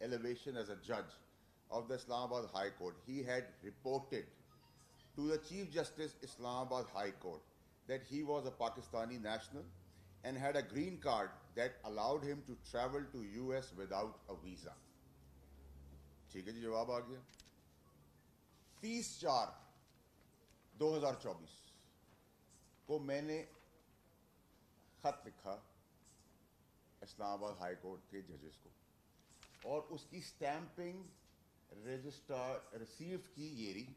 elevation as a judge of the Islamabad High Court, he had reported to the Chief Justice Islamabad High Court that he was a Pakistani national and had a green card that allowed him to travel to US without a visa. ٹھیک ہے جی، جواب آ گیا. 30/4/2024 کو میں نے خط لکھا اسلام آباد ہائی کورٹ کے ججز کو، اور اس کی سٹیمپنگ رجسٹر ریسیوڈ کی یہ رہی،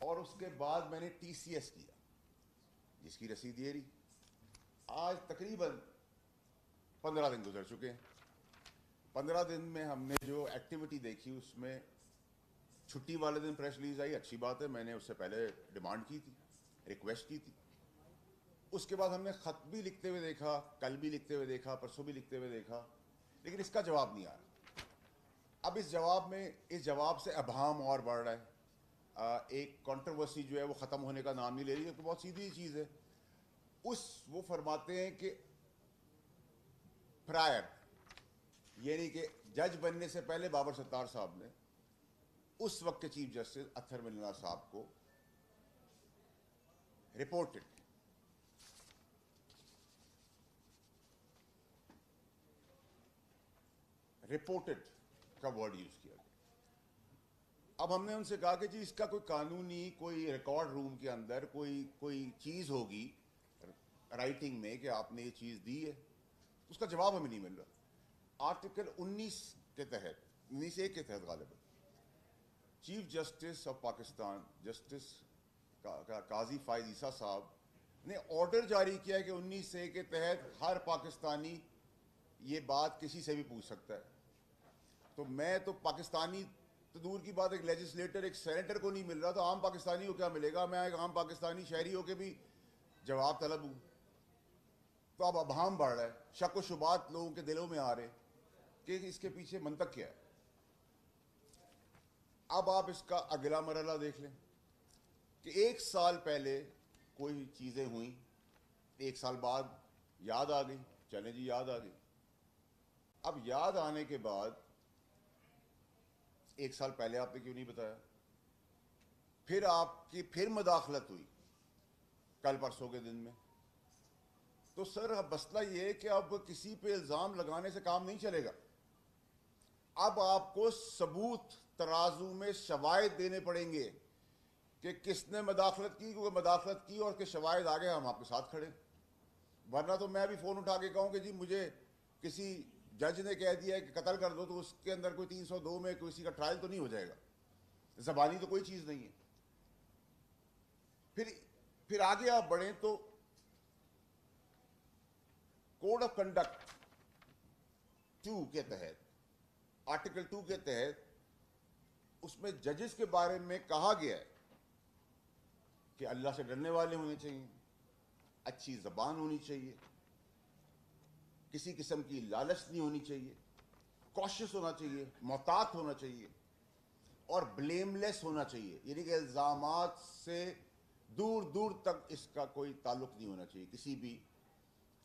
اور اس کے بعد میں نے ٹی سی ایس کیا جس کی رسید یہ رہی. آج تقریباً 15 دن گزر چکے ہیں. 15 دن میں ہم نے جو ایکٹیویٹی دیکھی اس میں چھٹی والے دن پریس ریلیز آئی، اچھی بات ہے، میں نے اس سے پہلے ڈیمانڈ کی تھی، ریکویسٹ کی تھی. اس کے بعد ہم نے خط بھی لکھتے ہوئے دیکھا، کل بھی لکھتے ہوئے دیکھا، پرسوں بھی لکھتے ہوئے دیکھا، لیکن اس کا جواب نہیں آ رہا. اب اس جواب سے ابہام اور بڑھ رہا ہے. ایک کنٹروورسی جو ہے وہ ختم ہونے کا نام نہیں لے رہی ہے. تو بہت سیدھی چیز ہے. وہ فرماتے ہیں کہ پرائر، یعنی کہ جج بننے سے پہلے بابر ستار صاحب نے اس وقت کے چیف جسٹس اطہر من اللہ صاحب کو رپورٹڈ کا ورڈ یوز کیا گیا. اب ہم نے ان سے کہا کہ جی اس کا کوئی قانونی، کوئی ریکارڈ روم کے اندر کوئی چیز ہوگی رائٹنگ میں کہ آپ نے یہ چیز دی ہے. اس کا جواب ہمیں نہیں مل رہا. آرٹیکل 19 کے تحت، 19(1) کے تحت غالباً chief justice of Pakistan justice قاضی فائز عیسیٰ صاحب نے آرڈر جاری کیا کہ 19(1) کے تحت ہر پاکستانی یہ بات کسی سے بھی پوچھ سکتا ہے. تو میں تو پاکستانی تو دور کی بات، ایک لیجسلیٹر، ایک سینیٹر کو نہیں مل رہا، تو عام پاکستانی کو کیا ملے گا؟ میں ایک عام پاکستانی شہری ہو کے بھی جواب طلب ہوں. تو اب ابہام بڑھ رہا ہے، شک و شبہات لوگوں کے دلوں میں آ رہے کہ اس کے پیچھے منطق کیا ہے. اب آپ اس کا اگلا مرحلہ دیکھ لیں کہ 1 سال پہلے کوئی چیزیں ہوئیں، 1 سال بعد یاد آ گئی، چلیں جی یاد آ گئی. اب یاد آنے کے بعد 1 سال پہلے آپ نے کیوں نہیں بتایا؟ پھر آپ کی پھر مداخلت ہوئی کل پرسوں کے دن میں. تو سر مسئلہ یہ ہے کہ اب کسی پہ الزام لگانے سے کام نہیں چلے گا. اب آپ کو ثبوت ترازو میں شواہد دینے پڑیں گے کہ کس نے مداخلت کی، کیونکہ مداخلت کی اور کے شواہد آگے ہم آپ کے ساتھ کھڑے. ورنہ تو میں بھی فون اٹھا کے کہوں کہ جی مجھے کسی جج نے کہہ دیا ہے کہ قتل کر دو، تو اس کے اندر کوئی 302 میں کسی کا ٹرائل تو نہیں ہو جائے گا. زبانی تو کوئی چیز نہیں ہے. پھر آگے آپ بڑھیں تو کوڈ آف کنڈکٹ 2 کے تحت، آرٹیکل 2 کے تحت اس میں ججز کے بارے میں کہا گیا ہے کہ اللہ سے ڈرنے والے ہونے چاہیے، اچھی زبان ہونی چاہیے، کسی قسم کی لالچ نہیں ہونی چاہیے، کوشش ہونا چاہیے، محتاط ہونا چاہیے، اور بلیم لیس ہونا چاہیے. یعنی کہ الزامات سے دور دور تک اس کا کوئی تعلق نہیں ہونا چاہیے کسی بھی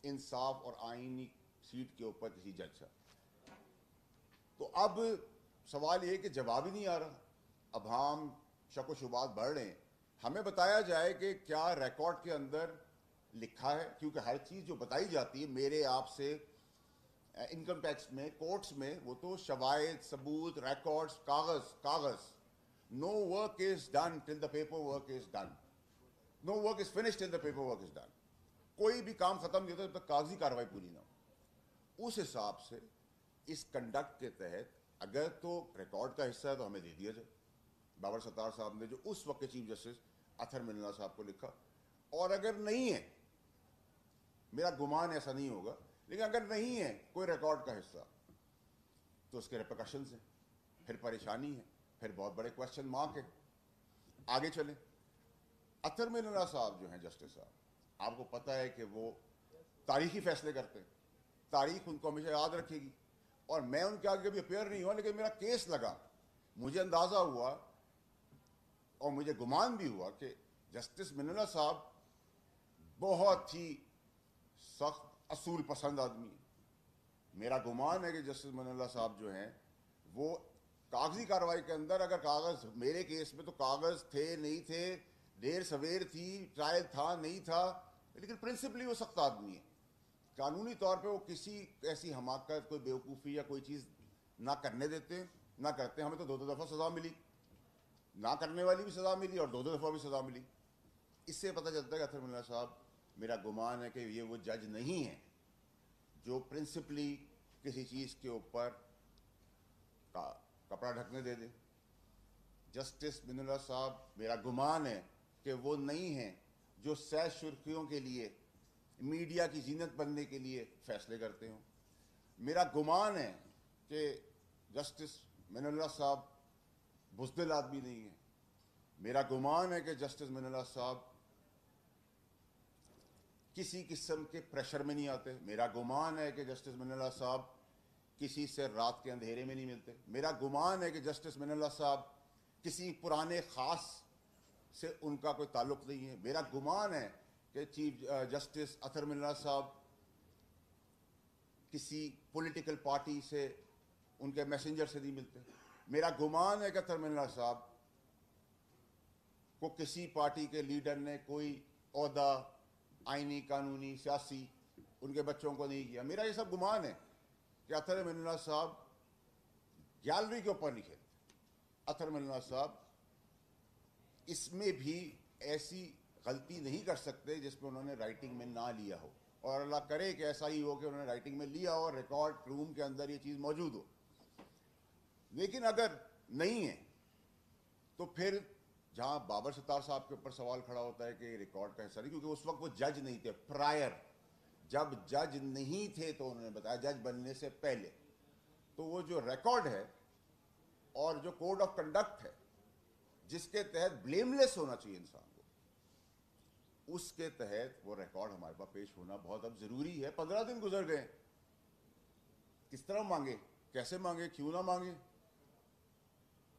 انصاف اور آئینی سیٹ کے اوپر کسی جج کا. تو اب سوال یہ کہ جواب ہی نہیں آ رہا. ابہام، شک و شبہات بڑھ رہے ہیں. ہمیں بتایا جائے کہ کیا ریکارڈ کے اندر لکھا ہے، کیونکہ ہر چیز جو بتائی جاتی ہے میرے آپ سے انکم ٹیکس میں، کورٹس میں، وہ تو شواہد، ثبوت، ریکارڈز، کاغذ. No work is done till the paper work is done. No work is finished till the paper work is done. کوئی بھی کام ختم نہیں ہوتا جب تک کاغذی کارروائی پوری نہ ہو. اس حساب سے اس کنڈکٹ کے تحت اگر تو ریکارڈ کا حصہ ہے تو ہمیں دے دیا جائے. بابر ستار صاحب نے جو اس وقت کے چیف جسٹس اطہر من اللہ صاحب کو لکھا، اور اگر نہیں ہے، میرا گمان ایسا نہیں ہوگا، لیکن اگر نہیں ہے کوئی ریکارڈ کا حصہ تو اس کے ریپرکشنز ہیں، پھر پریشانی ہے، پھر بہت بڑے کوشچن مارک ہے. آگے چلیں. اطہر من اللہ صاحب جو ہیں جسٹس صاحب، آپ کو پتہ ہے کہ وہ تاریخی فیصلے کرتے ہیں. تاریخ ان کو ہمیشہ یاد رکھے گی. اور میں ان کے آگے کبھی اپیئر نہیں ہوا، لیکن میرا کیس لگا، مجھے اندازہ ہوا اور مجھے گمان بھی ہوا کہ جسٹس من اللہ صاحب بہت ہی سخت اصول پسند آدمی ہے. میرا گمان ہے کہ جسٹس من اللہ صاحب جو ہیں وہ کاغذی کارروائی کے اندر، اگر کاغذ میرے کیس میں تو کاغذ تھے نہیں تھے، دیر سویر تھی، ٹرائل تھا نہیں تھا، لیکن پرنسپلی وہ سخت آدمی ہے. قانونی طور پہ وہ کسی ایسی حماقت، کوئی بیوقوفی یا کوئی چیز نہ کرنے دیتے، نہ کرتے. ہمیں تو 2 دفعہ سزا ملی، نہ کرنے والی بھی سزا ملی اور 2 دفعہ بھی سزا ملی. اس سے پتہ چلتا ہے کہ اطہر من اللہ صاحب، میرا گمان ہے کہ یہ وہ جج نہیں ہیں جو پرنسپلی کسی چیز کے اوپر کپڑا ڈھکنے دے دے. جسٹس من اللہ صاحب، میرا گمان ہے کہ وہ نہیں ہیں جو سیر سرخیوں کے لیے، میڈیا کی زینت بننے کے لیے فیصلے کرتے ہوں. میرا گمان ہے کہ جسٹس من اللہ صاحب بزدل آدمی نہیں ہیں. میرا گمان ہے کہ جسٹس من اللہ صاحب کسی قسم کے پریشر میں نہیں آتے. میرا گمان ہے کہ جسٹس من اللہ صاحب کسی سے رات کے اندھیرے میں نہیں ملتے. میرا گمان ہے کہ جسٹس من اللہ صاحب کسی پرانے خاص سے ان کا کوئی تعلق نہیں ہے. میرا گمان ہے کہ چیف جسٹس اطہر من اللہ صاحب کسی پولیٹیکل پارٹی سے، ان کے میسنجر سے نہیں ملتے. میرا گمان ہے کہ اطہر من اللہ صاحب کو کسی پارٹی کے لیڈر نے کوئی عہدہ آئینی، قانونی، سیاسی ان کے بچوں کو نہیں کیا. میرا یہ سب گمان ہے کہ اطہر من اللہ صاحب گیلری کے اوپر نہیں کھیلتے. اطہر من اللہ صاحب اس میں بھی ایسی غلطی نہیں کر سکتے جس میں انہوں نے رائٹنگ میں نہ لیا ہو، اور اللہ کرے کہ ایسا ہی ہو کہ انہوں نے رائٹنگ میں لیا ہو اور ریکارڈ روم کے اندر یہ چیز موجود ہو. لیکن اگر نہیں ہے تو پھر جہاں بابر ستار صاحب کے اوپر سوال کھڑا ہوتا ہے کہ یہ ریکارڈ کا حصہ نہیں، کیونکہ اس وقت وہ جج نہیں تھے. پرائر، جب جج نہیں تھے تو انہوں نے بتایا، جج بننے سے پہلے. تو وہ جو ریکارڈ ہے اور جو کوڈ آف کنڈکٹ ہے جس کے تحت بلیم لیس ہونا چاہیے انسان کو، اس کے تحت وہ ریکارڈ ہمارے پاس پیش ہونا بہت اب ضروری ہے. 15 دن گزر گئے، کس طرح مانگے، کیسے مانگے، کیوں نہ مانگے؟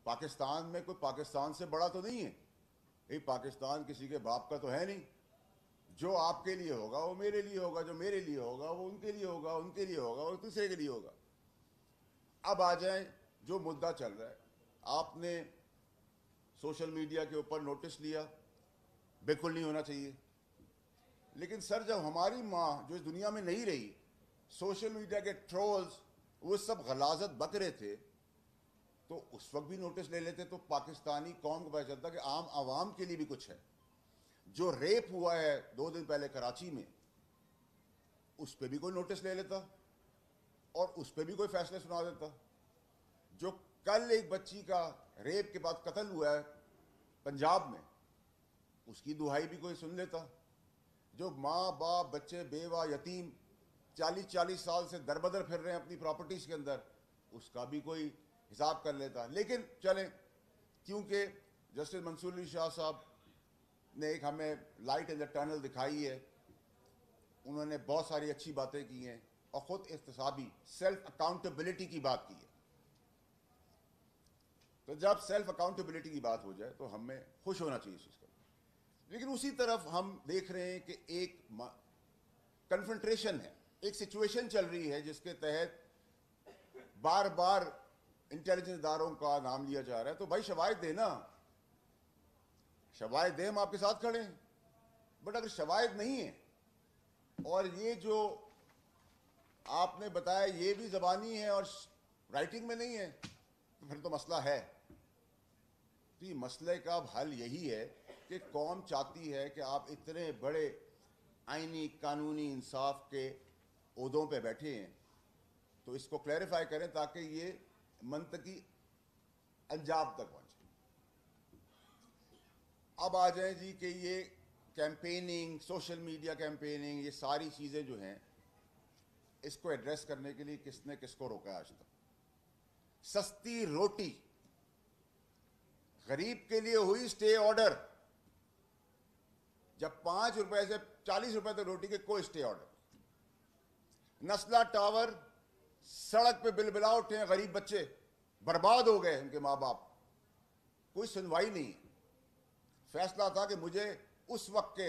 پاکستان میں کوئی پاکستان سے بڑا تو نہیں ہے. یہ پاکستان کسی کے باپ کا تو ہے نہیں. جو آپ کے لیے ہوگا وہ میرے لیے ہوگا، جو میرے لیے ہوگا وہ ان کے لیے ہوگا، ان کے لیے ہوگا وہ دوسرے کے لیے ہوگا. اب آ جائیں جو مدعا چل رہا ہے. آپ نے سوشل میڈیا کے اوپر نوٹس لیا، بالکل نہیں ہونا چاہیے. لیکن سر جب ہماری ماں جو اس دنیا میں نہیں رہی، سوشل میڈیا کے ٹرولز وہ سب غلاظت بک رہے تھے، تو اس وقت بھی نوٹس لے لیتے تو پاکستانی قوم کو پتہ چلتا کہ عام عوام کے لیے بھی کچھ ہے. جو ریپ ہوا ہے 2 دن پہلے کراچی میں، اس پہ بھی کوئی نوٹس لے لیتا اور اس پہ بھی کوئی فیصلے سنا دیتا. جو کل ایک بچی کا ریپ کے بعد قتل ہوا ہے پنجاب میں، اس کی دہائی بھی کوئی سن لیتا. جو ماں باپ، بچے، بیوہ، یتیم 40 سال سے دربدر پھر رہے ہیں اپنی پراپرٹیز کے اندر، اس کا بھی کوئی حساب کر لیتا. لیکن چلیں، کیونکہ جسٹس منصور علی شاہ صاحب نے ایک ہمیں لائٹ ان دا ٹنل دکھائی ہے، انہوں نے بہت ساری اچھی باتیں کی ہیں اور خود احتسابی سیلف اکاؤنٹیبلٹی کی بات کی ہے. تو جب سیلف اکاؤنٹیبلٹی کی بات ہو جائے تو ہمیں خوش ہونا چاہیے اس چیز کا. لیکن اسی طرف ہم دیکھ رہے ہیں کہ ایک کنفرنٹریشن ہے، ایک سچویشن چل رہی ہے جس کے تحت بار بار انٹیلیجنس اداروں کا نام لیا جا رہا ہے. تو بھائی شواہد دینا، شواہد دیں، ہم آپ کے ساتھ کھڑے ہیں. بٹ اگر شواہد نہیں ہیں اور یہ جو آپ نے بتایا یہ بھی زبانی ہے اور رائٹنگ میں نہیں ہے، تو پھر تو مسئلہ ہے. تو یہ مسئلے کا اب حل یہی ہے کہ قوم چاہتی ہے کہ آپ اتنے بڑے آئینی، قانونی، انصاف کے عہدوں پہ بیٹھے ہیں تو اس کو کلیریفائی کریں تاکہ یہ منطقی انجام تک پہنچے. اب آ جائیں جی کہ یہ کیمپیننگ، سوشل میڈیا کیمپیننگ، یہ ساری چیزیں جو ہیں اس کو ایڈریس کرنے کے لیے کس نے کس کو روکا آج تک؟ سستی روٹی غریب کے لیے ہوئی اسٹے آرڈر. جب 5 روپے سے 40 روپے تک روٹی کے کوئی اسٹے آرڈر. نسلہ ٹاور سڑک پہ بل بلا اٹھے ہیں، غریب بچے برباد ہو گئے، ان کے ماں باپ، کوئی سنوائی نہیں. فیصلہ تھا کہ مجھے اس وقت کے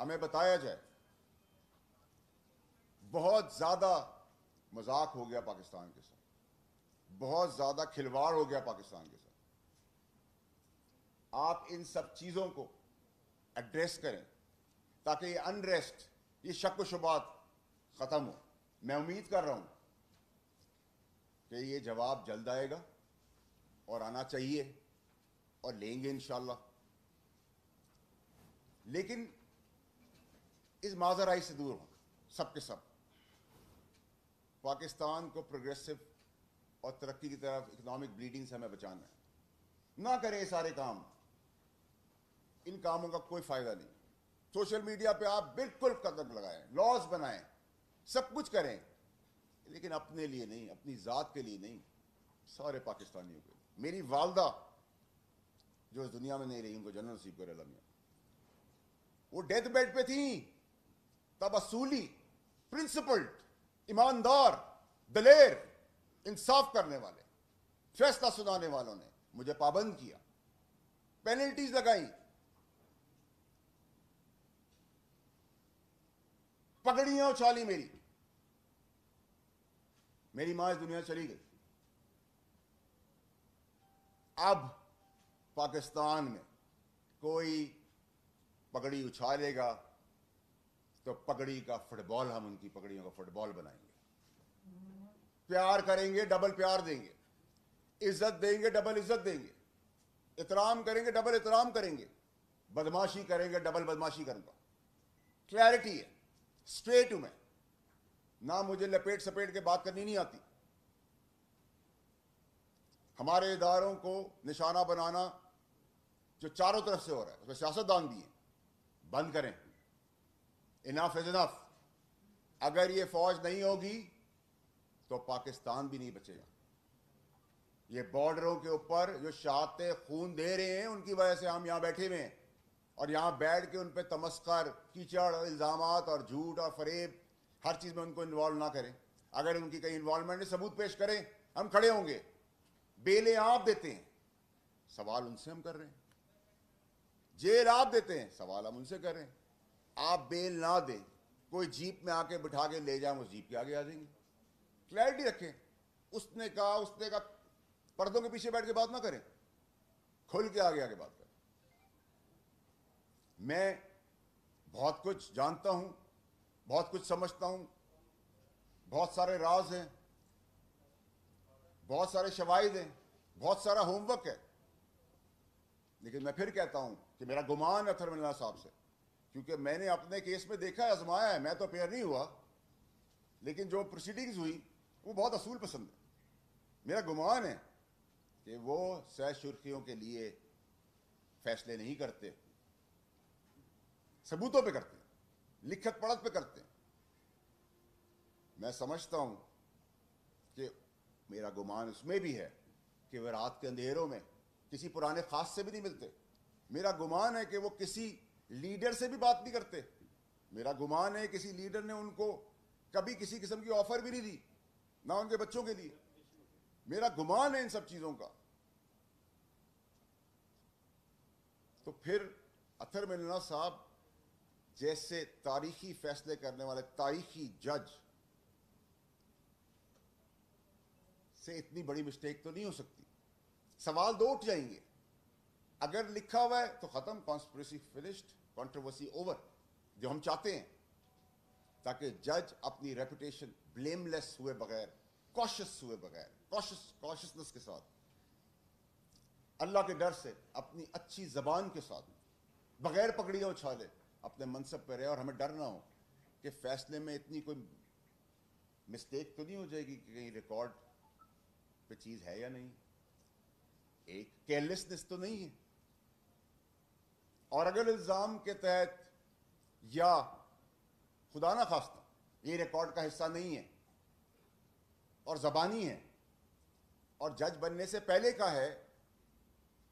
ہمیں بتایا جائے. بہت زیادہ مذاق ہو گیا پاکستان کے ساتھ, بہت زیادہ کھلواڑ ہو گیا پاکستان کے ساتھ. آپ ان سب چیزوں کو ایڈریس کریں تاکہ یہ انریسٹ, یہ شک و شبہات ختم ہو. میں امید کر رہا ہوں کہ یہ جواب جلد آئے گا اور آنا چاہیے اور لیں گے انشاءاللہ. لیکن اس ماجرائی سے دور ہوں سب کے سب. پاکستان کو پروگریسو اور ترقی کی طرف اکنامک بلیڈنگ سے ہمیں بچانا ہے. نہ کریں یہ سارے کام, ان کاموں کا کوئی فائدہ نہیں. سوشل میڈیا پہ آپ بالکل قدم لگائیں, لاز بنائیں, سب کچھ کریں, لیکن اپنے لیے نہیں, اپنی ذات کے لیے نہیں, سارے پاکستانیوں کے لیے. میری والدہ جو اس دنیا میں نہیں رہی, ان کو جنت نصیب کرے اللہ میاں, وہ ڈیتھ بیڈ پہ تھیں, تب اصولی, پرنسپلڈ, ایماندار, دلیر, انصاف کرنے والے, فیصلہ سنانے والوں نے مجھے پابند کیا, پینلٹیز لگائیں, پگڑیاں اچھالی. میری ماں اس دنیا چلی گئی. اب پاکستان میں کوئی پگڑی اچھالے گا تو پگڑی کا فٹ بال, ہم ان کی پگڑیوں کا فٹ بال بنائیں گے. پیار کریں گے, ڈبل پیار دیں گے. عزت دیں گے, ڈبل عزت دیں گے. احترام کریں گے, ڈبل احترام کریں گے. بدماشی کریں گے, ڈبل بدماشی کروں گا. کلیئرٹی ہے, اسٹریٹ ہوں میں, نہ مجھے لپیٹ سپیٹ کے بات کرنی نہیں آتی. ہمارے اداروں کو نشانہ بنانا جو چاروں طرف سے ہو رہا ہے, اس میں سیاستدان بھی ہیں, بند کریں. انف از انف. اگر یہ فوج نہیں ہوگی تو پاکستان بھی نہیں بچے گا. یہ بارڈروں کے اوپر جو شہادتیں خون دے رہے ہیں, ان کی وجہ سے ہم یہاں بیٹھے ہوئے ہیں, اور یہاں بیٹھ کے ان پہ تمسخر, کیچڑ, الزامات اور جھوٹ اور فریب, ہر چیز میں ان کو انوالو نہ کریں. اگر ان کی کہیں انوالومنٹ ہے, ثبوت پیش کریں, ہم کھڑے ہوں گے. بیلیں آپ دیتے ہیں, سوال ان سے ہم کر رہے ہیں. جیل آپ دیتے ہیں, سوال ہم ان سے کر رہے ہیں. آپ بیل نہ دیں, کوئی جیپ میں آ کے بٹھا کے لے جائیں, اس جیپ کے آگے آ جائیں گے. کلیئرٹی رکھیں. اس نے کہا, پردوں کے پیچھے بیٹھ کے بات نہ کریں, کھل کے آگے آگے بات کریں. میں بہت کچھ جانتا ہوں, بہت کچھ سمجھتا ہوں, بہت سارے راز ہیں, بہت سارے شواہد ہیں, بہت سارا ہوم ورک ہے. لیکن میں پھر کہتا ہوں کہ میرا گمان ہے اطہر من اللہ صاحب سے, کیونکہ میں نے اپنے کیس میں دیکھا ہے, آزمایا ہے. میں تو اپیئر نہیں ہوا, لیکن جو پروسیڈنگز ہوئی وہ بہت اصول پسند ہے. میرا گمان ہے کہ وہ سہ سرخیوں کے لیے فیصلے نہیں کرتے, ثبوتوں پہ کرتے ہیں, لکھت پڑھت پہ کرتے ہیں. میں سمجھتا ہوں کہ میرا گمان اس میں بھی ہے کہ وہ رات کے اندھیروں میں کسی پرانے خاص سے بھی نہیں ملتے. میرا گمان ہے کہ وہ کسی لیڈر سے بھی بات نہیں کرتے. میرا گمان ہے کسی لیڈر نے ان کو کبھی کسی قسم کی آفر بھی نہیں دی, نہ ان کے بچوں کے لیے. میرا گمان ہے ان سب چیزوں کا. تو پھر اطہر من اللہ صاحب جیسے تاریخی فیصلے کرنے والے تاریخی جج سے اتنی بڑی مسٹیک تو نہیں ہو سکتی. سوال دو اٹھ جائیں گے. اگر لکھا ہوا ہے تو ختم, کانسپریسی فنشڈ, کنٹروورسی اوور, جو ہم چاہتے ہیں, تاکہ جج اپنی ریپوٹیشن بلیم لیس ہوئے بغیر, کوشس ہوئے بغیر, کوشسنس کے ساتھ, اللہ کے ڈر سے, اپنی اچھی زبان کے ساتھ, بغیر پگڑیاں اچھالے اپنے منصب پہ رہے. اور ہمیں ڈر نہ ہو کہ فیصلے میں اتنی کوئی مسٹیک تو نہیں ہو جائے گی کہ کہیں ریکارڈ پہ چیز ہے یا نہیں, ایک کیئرلیسنس تو نہیں ہے. اور اگر الزام کے تحت یا خدا نہ خواستہ یہ ریکارڈ کا حصہ نہیں ہے اور زبانی ہے اور جج بننے سے پہلے کا ہے,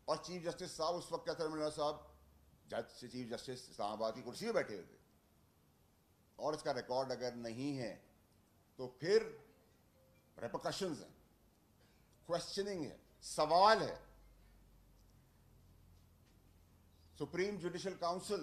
اور چیف جسٹس صاحب اس وقت اطہر من اللہ صاحب جج سے چیف جسٹس اسلام آباد کی کرسی پہ بیٹھے ہوئے تھے, اور اس کا ریکارڈ اگر نہیں ہے تو پھر ریپرکشنز ہیں, کوشچننگ ہے, سوال ہے. سپریم جوڈیشل کاؤنسل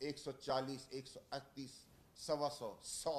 140, 138, 125, 100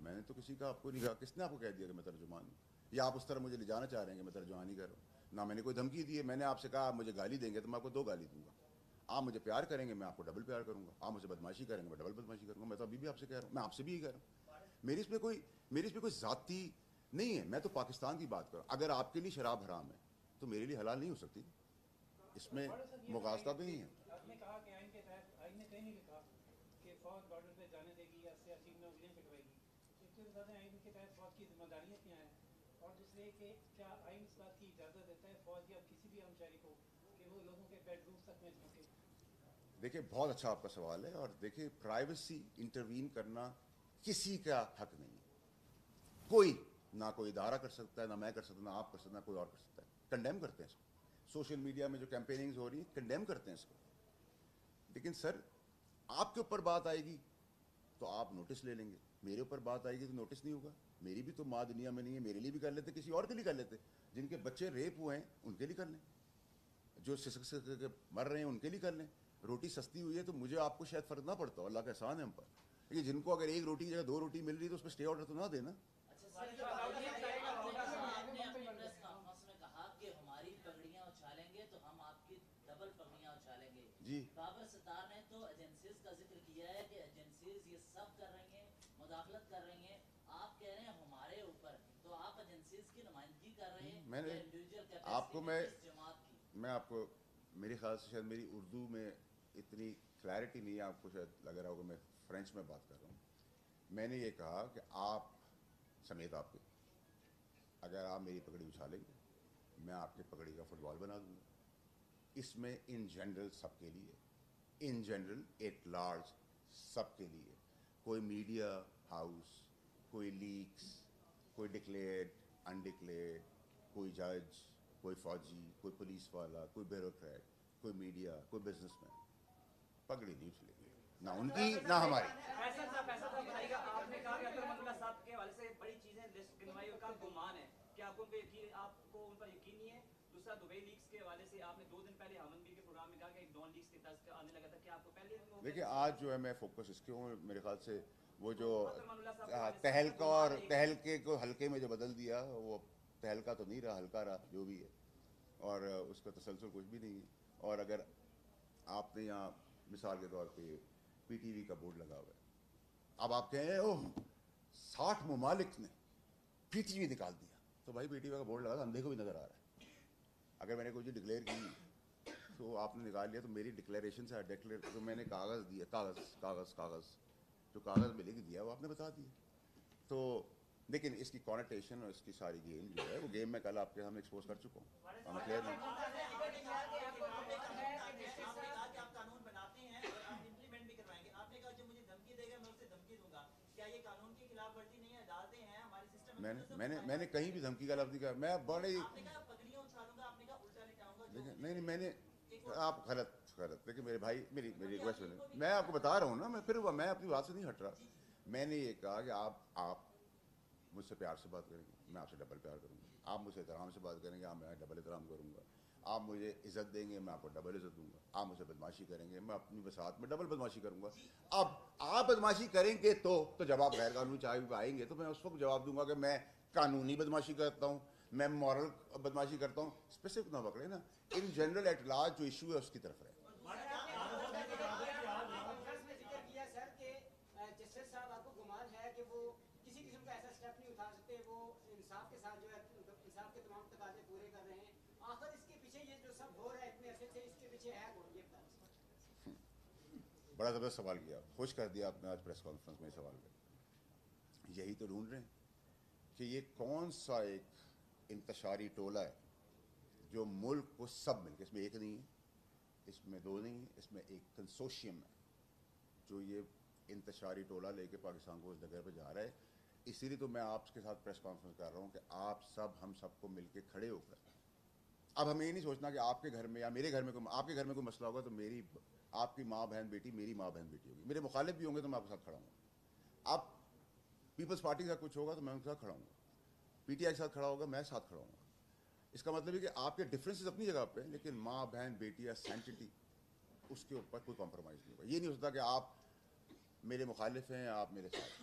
میں نے تو کسی کا آپ کو نہیں کہا. کس نے آپ کو کہہ دیا کہ میں ترجمان ہوں؟ یا آپ اس طرح مجھے لے جانا چاہ رہے ہیں کہ میں ترجمانی کر رہا ہوں؟ نہ میں نے کوئی دھمکی دی ہے. میں نے آپ سے کہا آپ مجھے گالی دیں گے تو میں آپ کو 2 گالی دوں گا. آپ مجھے پیار کریں گے میں آپ کو ڈبل پیار کروں گا. آپ مجھے بدماشی کریں گے میں ڈبل بدماشی کروں گا. میں تو ابھی بھی آپ سے کہہ رہا ہوں, میں آپ سے بھی یہی کہہ رہا ہوں. میری اس میں کوئی ذاتی نہیں ہے. میں تو پاکستان کی بات کر رہا ہوں. اگر آپ کے لیے شراب حرام ہے تو میرے لیے حلال نہیں ہو سکتی. اس میں مغازلہ بھی نہیں ہے. آپ نے کہا کہ آئین کے تحت آئین نے کہیں نہیں لکھا کہ فوج بارڈر پہ جانے دے گی یا سیاسی نوکریاں کٹوائے گی. ایک تو بتا دیں آئین کے تحت فوج کی ذمہ داریاں کیا ہیں, اور دوسرے کہ کیا آئین اس بات کی اجازت دیتا ہے فوج یا کسی بھی ہم شہری کو کہ وہ لوگوں کے بیڈ رومس تک میں جھونکے؟ دیکھیں بہت اچھا آپ کا سوال ہے. اور دیکھیں پرائیویسی انٹروین کرنا کسی کا حق نہیں ہے. کوئی نہ کوئی ادارہ کر سکتا ہے, نہ میں کر سکتا ہوں, نہ آپ کر سکتے ہیں, نہ کوئی اور کر سکتا ہے. کنڈیم کرتے ہیں اس کو. سوشل میڈیا میں جو کیمپیننگز ہو رہی ہیں کنڈیم کرتے ہیں اس کو. لیکن سر آپ کے اوپر بات آئے گی تو آپ نوٹس لے لیں گے, میرے اوپر بات آئے گی تو نوٹس نہیں ہوگا. میری بھی تو ماں دنیا میں نہیں ہے. میرے لیے بھی کر لیتے, کسی اور کے لیے کر لیتے. جن کے بچے ریپ ہوئے ہیں ان کے لیے کر لیں, جو سسک کے مر رہے ہیں ان کے لیے کر لیں. روٹی سستی ہوئی ہے تو مجھے آپ کو شاید فرق نہ پڑتا ہو, اللہ کا احسان ہے ہم پر. لیکن جن کو اگر 1 روٹی کی جگہ 2 روٹی مل رہی ہے تو اس پہ اسٹے آرڈر تو نہ دینا. جی بابر ستار نے تو ایجنسیز کا ذکر کیا ہے کہ ایجنسیز یہ سب کر رہی ہیں, مداخلت کر رہی ہیں. آپ کہہ رہے ہیں ہمارے اوپر, تو آپ ایجنسیز کی نمائندگی کر رہے ہیں میں نے آپ کو میں آپ کو میرے خیال سے شاید میری اردو میں اتنی کلیئرٹی نہیں ہے, آپ کو شاید لگ رہا ہوگا میں فرینچ میں بات کر رہا ہوں. میں نے یہ کہا کہ آپ سمیت آپ کے اگر آپ میری پگڑی اچھالیں گے میں آپ کی پگڑی کا فٹ بال بنا دوں گا. اس میں ان جنرل سب کے لیے, ان جنرل ایٹ لارج سب کے لیے, کوئی میڈیا ہاؤس, کوئی لیکس, کوئی ڈکلیئرڈ انڈکلیئرڈ, کوئی جج, کوئی فوجی, کوئی پولیس والا, کوئی بیوروکریٹ, کوئی میڈیا, کوئی بزنس مین پگڑی نہیں اچھلیں گے, نہ ان کی نہ ہماری. آپ نے کہا کہ اکرم اللہ صاحب کے حوالے سے بڑی چیزیں لسٹ گنوائی اور کا گمان ہے, کیا آپ کو ان پر یقین نہیں ہے؟ دوسرا دبئی لیکس کے حوالے سے آپ نے 2 دن پہلے ہمن بی کے پروگرام میں کہا کہ ڈون لیکس کے طرز آنے لگا تھا, کیا آپ کو پہلے دیکھیں آج جو ہے میں فوکس اس کے ہوں, میرے خیال سے وہ جو تہلکہ اور تہلکے کو ہلکے میں جو بدل دیا وہ تہلکہ تو نہیں رہا, ہلکا رہا جو بھی ہے, اور اس کا تسلسل کچھ بھی نہیں ہے. اور اگر آپ نے یہاں مثال کے طور پہ پی ٹی وی کا بورڈ لگا ہوا ہے, اب آپ کہیں اوہ 60 ممالک نے پی ٹی وی نکال دیا, تو بھائی پی ٹی وی کا بورڈ لگا تو اندھے کو بھی نظر آ رہا ہے. اگر میں نے کوئی چیز ڈکلیئر کی تو آپ نے نکال لیا تو میری ڈکلیریشن سے تو میں نے کاغذ دیا, کاغذ جو کاغذ میں لکھ دیا وہ آپ نے بتا دیا. تو لیکن اس کی کانوٹیشن اور اس کی ساری گیم جو ہے وہ گیم میں کل آپ کے سامنے ایکسپوز کر چکا ہوں. ہم کلیئر نہیں. آپ قانون بناتے ہیں اور آپ امپلیمنٹ بھی کروائیں گے. آپ نے کہا جو مجھے دھمکی دے گا میں اسے دھمکی دوں گا, کیا یہ قانون کی خلاف ورزی نہیں ہے؟ عدالتیں ہیں ہمارے سسٹم میں نے کہیں بھی دھمکی کا لفظ نہیں کہا. میں بڑے آپ نے کہا پگڑیاں اچھالوں گا, آپ نے کہا الٹا لٹاؤں گا. نہیں میں نے آپ غلط دیکھیں میرے بھائی, میری ریکویسٹ ہے, میں آپ کو بتا رہا ہوں نا, میں اپنی بات سے نہیں ہٹ رہا. میں نے یہ کہا کہ آپ مجھ سے پیار سے بات کریں گے میں آپ سے ڈبل پیار کروں گا, آپ مجھ سے احترام سے بات کریں گے میں ڈبل احترام کروں گا, آپ مجھے عزت دیں گے میں آپ کو ڈبل عزت دوں گا, آپ مجھ سے بدماشی کریں گے میں اپنی وسعت میں ڈبل بدماشی کروں گا. اب آپ بدماشی کریں گے تو جب آپ غیر قانونی چاہے آئیں گے تو میں اس وقت جواب دوں گا کہ میں قانونی بدماشی کرتا ہوں, میں مورل بدماشی کرتا ہوں. اسپیسیفک نہ پکڑے نا, ان جنرل ایٹ لارج جو ایشو ہے اس کی طرف رہے. جسٹس صاحب آپ کو گمان ہے کہ وہ کسی قسم کا ایسا اسٹیپ نہیں اٹھا سکتے, وہ انصاف کے ساتھ جو ہے انصاف کے تمام تقاضے پورے کر رہے ہیں, آخر اس کے پیچھے یہ جو سب ہو رہا ہے اتنے عرصے سے اس کے پیچھے ہے کون؟ یہ بڑا زبردست سوال کیا, خوش کر دیا آپ نے آج پریس کانفرنس میں سوال کر. یہی تو ڈھونڈ رہے ہیں کہ یہ کون سا ایک انتشاری ٹولہ ہے جو ملک کو سب مل کے, اس میں ایک نہیں ہے, اس میں 2 نہیں ہے, اس میں ایک کنسورشیم ہے جو یہ انتشاری ٹولہ لے کے پاکستان کو اس جگہ پہ جا رہا ہے. اسی لیے تو میں آپ کے ساتھ پریس کانفرنس کر رہا ہوں کہ آپ سب ہم سب کو مل کے کھڑے ہو کر, اب ہمیں یہ نہیں سوچنا کہ آپ کے گھر میں یا میرے گھر میں آپ کے گھر میں کوئی مسئلہ ہوگا تو آپ کی ماں بہن بیٹی میری ماں بہن بیٹی ہوگی, میرے مخالف بھی ہوں گے تو میں آپ کے ساتھ کھڑا ہوں گا. آپ پیپلز پارٹی کا کچھ ہوگا تو میں ان کے ساتھ کھڑا ہوں گا, پی ٹی آئی کے ساتھ کھڑا ہوگا میں ساتھ کھڑا ہوں گا. اس کا مطلب ہے کہ آپ کے ڈفرینسز اپنی جگہ پہ ہیں, لیکن ماں بہن بیٹی یا سینٹٹی اس کے اوپر کوئی کمپرومائز نہیں ہوگا. یہ نہیں ہو سکتا کہ آپ میرے مخالف ہیں آپ میرے ساتھ.